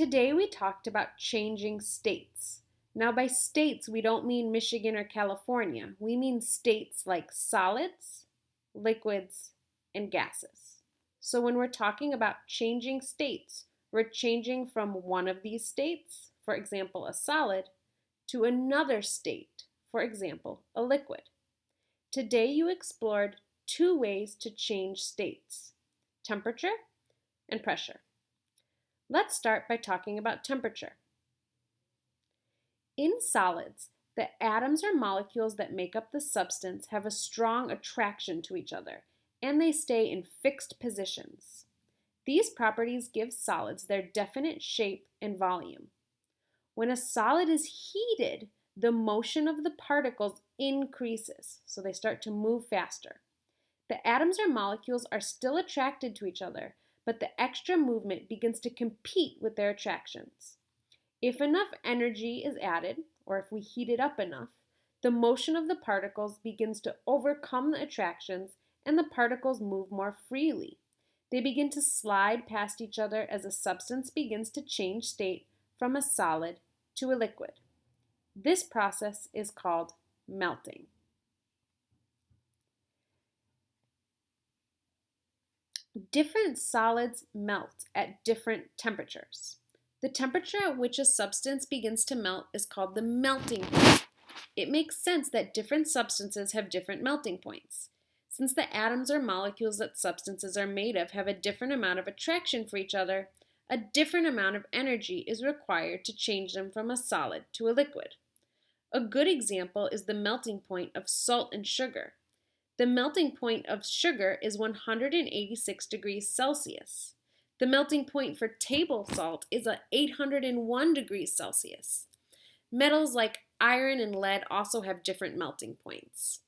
Today we talked about changing states. Now, by states, we don't mean Michigan or California. We mean states like solids, liquids, and gases. So, when we're talking about changing states, we're changing from one of these states, for example, a solid, to another state, for example, a liquid. Today you explored two ways to change states: temperature and pressure. Let's start by talking about temperature. In solids, the atoms or molecules that make up the substance have a strong attraction to each other, and they stay in fixed positions. These properties give solids their definite shape and volume. When a solid is heated, the motion of the particles increases, so they start to move faster. The atoms or molecules are still attracted to each other, but the extra movement begins to compete with their attractions. If enough energy is added, or if we heat it up enough, the motion of the particles begins to overcome the attractions and the particles move more freely. They begin to slide past each other as a substance begins to change state from a solid to a liquid. This process is called melting. Different solids melt at different temperatures. The temperature at which a substance begins to melt is called the melting point. It makes sense that different substances have different melting points. Since the atoms or molecules that substances are made of have a different amount of attraction for each other, a different amount of energy is required to change them from a solid to a liquid. A good example is the melting point of salt and sugar. The melting point of sugar is 186 degrees Celsius. The melting point for table salt is 801 degrees Celsius. Metals like iron and lead also have different melting points.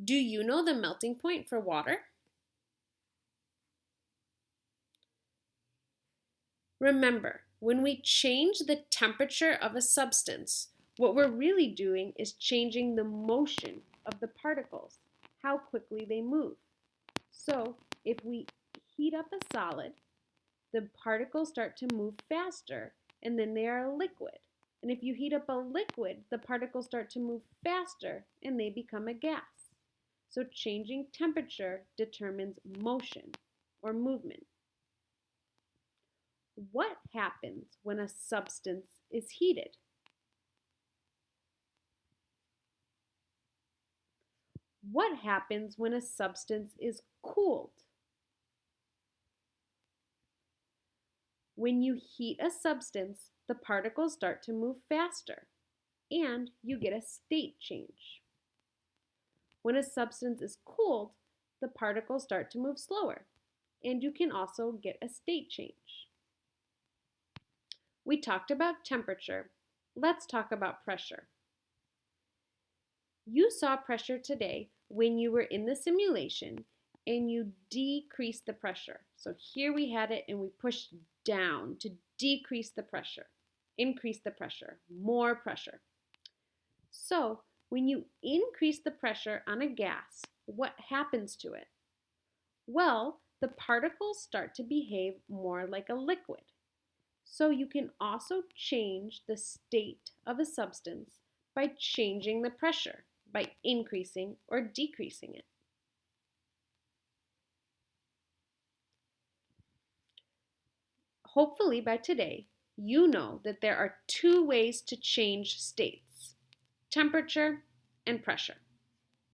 Do you know the melting point for water? Remember, when we change the temperature of a substance, what we're really doing is changing the motion of the particles, how quickly they move. So, if we heat up a solid, the particles start to move faster, and then they are a liquid. And if you heat up a liquid, the particles start to move faster, and they become a gas. So changing temperature determines motion or movement. What happens when a substance is heated? What happens when a substance is cooled? When you heat a substance, the particles start to move faster, and you get a state change. When a substance is cooled, the particles start to move slower, and you can also get a state change. We talked about temperature. Let's talk about pressure. You saw pressure today when you were in the simulation and you decreased the pressure. So here we had it and we pushed down to decrease the pressure, increase the pressure, more pressure. So when you increase the pressure on a gas, what happens to it? Well, the particles start to behave more like a liquid. So you can also change the state of a substance by changing the pressure, by increasing or decreasing it. Hopefully by today, you know that there are two ways to change states: temperature and pressure.